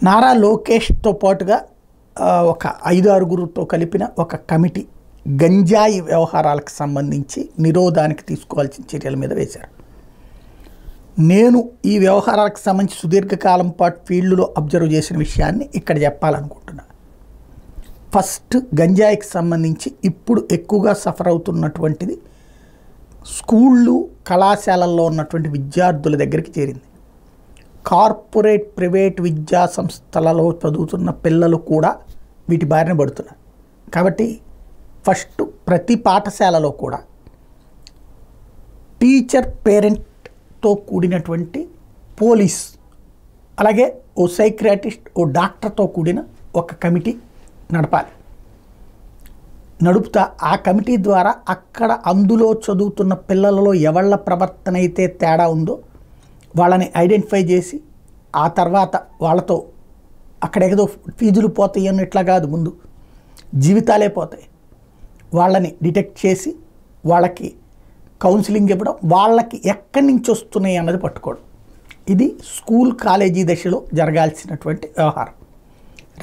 నారా లోకేష్తో పాటుగా ఒక 5-6గురితో కలిపిన ఒక కమిటీ గంజాయి వ్యవహారాలకు సంబంధించి నిరోధానికి తీసుకోవాల్సిన చర్యల మీద వేశారు. నేను ఈ వ్యవహారాలకు సంబంధించి సుదీర్ఘకాలం పాటు ఫీల్డ్లో అబ్జర్వ్ చేసిన విషయాన్ని ఇక్కడ చెప్పాలనుకుంటున్నా. ఫస్ట్ గంజాయికి సంబంధించి ఇప్పుడు ఎక్కువగా సఫర్ అవుతున్నటువంటిది స్కూళ్ళు కళాశాలల్లో ఉన్నటువంటి విద్యార్థుల దగ్గరికి చేరింది. కార్పొరేట్ ప్రైవేట్ విద్యా సంస్థలలో చదువుతున్న పిల్లలు కూడా వీటి బారిన పడుతున్నారు. కాబట్టి ఫస్ట్ ప్రతి పాఠశాలలో కూడా టీచర్ పేరెంట్తో కూడినటువంటి పోలీస్, అలాగే ఓ సైక్రియాటిస్ట్, ఓ డాక్టర్తో కూడిన ఒక కమిటీ నడపాలి. నడుపుతా ఆ కమిటీ ద్వారా అక్కడ అందులో చదువుతున్న పిల్లలలో ఎవళ్ళ ప్రవర్తన అయితే తేడా ఉందో వాళ్ళని ఐడెంటిఫై చేసి ఆ తర్వాత వాళ్ళతో అక్కడ ఏదో ఫీజులు పోతాయి అన్నట్లా కాదు, ముందు జీవితాలే పోతాయి. వాళ్ళని డిటెక్ట్ చేసి వాళ్ళకి కౌన్సిలింగ్ ఇవ్వడం, వాళ్ళకి ఎక్కడి నుంచి వస్తున్నాయి అన్నది పట్టుకోవడం. ఇది స్కూల్ కాలేజీ దశలో జరగాల్సినటువంటి వ్యవహారం.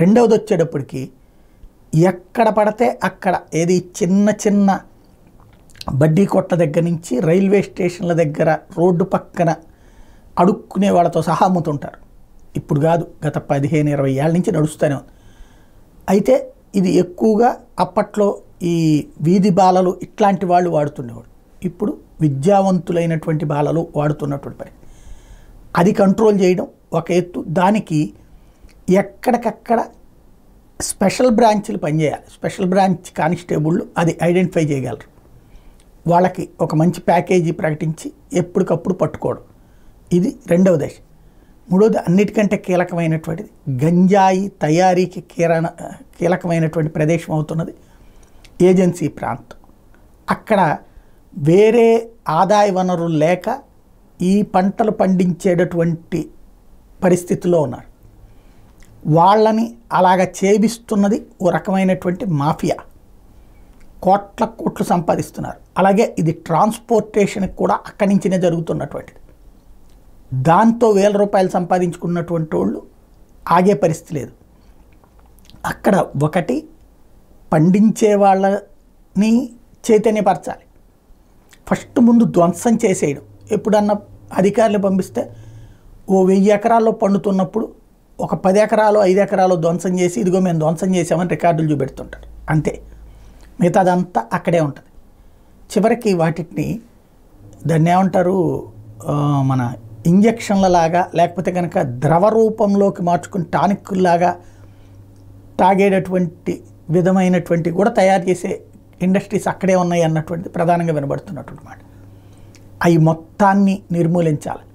రెండవది వచ్చేటప్పటికి ఎక్కడ పడితే అక్కడ ఏది చిన్న చిన్న బడ్డీ కొట్ల దగ్గర నుంచి రైల్వే స్టేషన్ల దగ్గర రోడ్డు పక్కన అడుక్కునే వాళ్ళతో సహా అమ్ముతుంటారు. ఇప్పుడు కాదు, గత 15-20 ఏళ్ళ నుంచి నడుస్తూనే ఉంది. అయితే ఇది ఎక్కువగా అప్పట్లో ఈ వీధి బాలలు ఇట్లాంటి వాళ్ళు వాడుతుండేవాడు. ఇప్పుడు విద్యావంతులైనటువంటి బాలలు వాడుతున్నటువంటి పని. అది కంట్రోల్ చేయడం ఒక ఎత్తు. దానికి ఎక్కడికక్కడ స్పెషల్ బ్రాంచ్లు పనిచేయాలి. స్పెషల్ బ్రాంచ్ కానిస్టేబుళ్ళు అది ఐడెంటిఫై చేయగలరు. వాళ్ళకి ఒక మంచి ప్యాకేజీ ప్రకటించి ఎప్పటికప్పుడు పట్టుకోవడం. ఇది రెండవ దశ. మూడవది అన్నిటికంటే కీలకమైనటువంటిది గంజాయి తయారీకి కీలకమైనటువంటి ప్రదేశం అవుతున్నది ఏజెన్సీ ప్రాంతం. అక్కడ వేరే ఆదాయ వనరులు లేక ఈ పంటలు పండించేటటువంటి పరిస్థితిలో ఉన్నారు. వాళ్ళని అలాగ చేపిస్తున్నది ఓ రకమైనటువంటి మాఫియా. కోట్లు సంపాదిస్తున్నారు. అలాగే ఇది ట్రాన్స్పోర్టేషన్కి కూడా అక్కడి నుంచినే జరుగుతున్నటువంటిది. దాంతో 1000 రూపాయలు సంపాదించుకున్నటువంటి వాళ్ళు ఆగే పరిస్థితి లేదు. అక్కడ ఒకటి పండించే వాళ్ళని చైతన్యపరచాలి. ఫస్ట్ ముందు ధ్వంసం చేసేయడం. ఎప్పుడన్నా అధికారులు పంపిస్తే ఓ 1000 ఎకరాల్లో పండుతున్నప్పుడు ఒక 10 ఎకరాలు 5 ఎకరాలు ధ్వంసం చేసి ఇదిగో మేము ధ్వంసం చేసామని రికార్డులు చూపెడుతుంటారు. అంతే, మిగతాదంతా అక్కడే ఉంటుంది. చివరికి వాటిని దాన్ని ఏమంటారు, మన ఇంజక్షన్ల లాగా లేకపోతే కనుక ద్రవ రూపంలోకి మార్చుకుని టానిక్కుల్లాగా తాగేటటువంటి విధమైనటువంటి కూడా తయారు చేసే ఇండస్ట్రీస్ అక్కడే ఉన్నాయి అన్నటువంటిది ప్రధానంగా వినబడుతున్నటువంటి మాట. అవి మొత్తాన్ని నిర్మూలించాలి.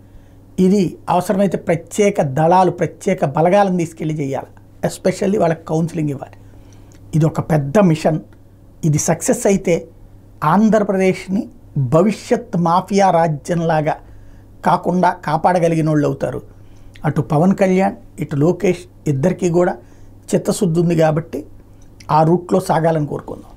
ఇది అవసరమైతే ప్రత్యేక దళాలు, ప్రత్యేక బలగాలను తీసుకెళ్ళి చేయాలి. ఎస్పెషల్లీ వాళ్ళకి కౌన్సిలింగ్ ఇవ్వాలి. ఇది ఒక పెద్ద మిషన్. ఇది సక్సెస్ అయితే ఆంధ్రప్రదేశ్ని భవిష్యత్ మాఫియా రాజ్యంలాగా కాకుండా కాపాడగలిగిన వాళ్ళు అవుతారు. అటు పవన్ కళ్యాణ్, ఇటు లోకేష్ ఇద్దరికీ కూడా చిత్తశుద్ధి ఉంది కాబట్టి ఆ రూట్లో సాగాలని కోరుకుందాం.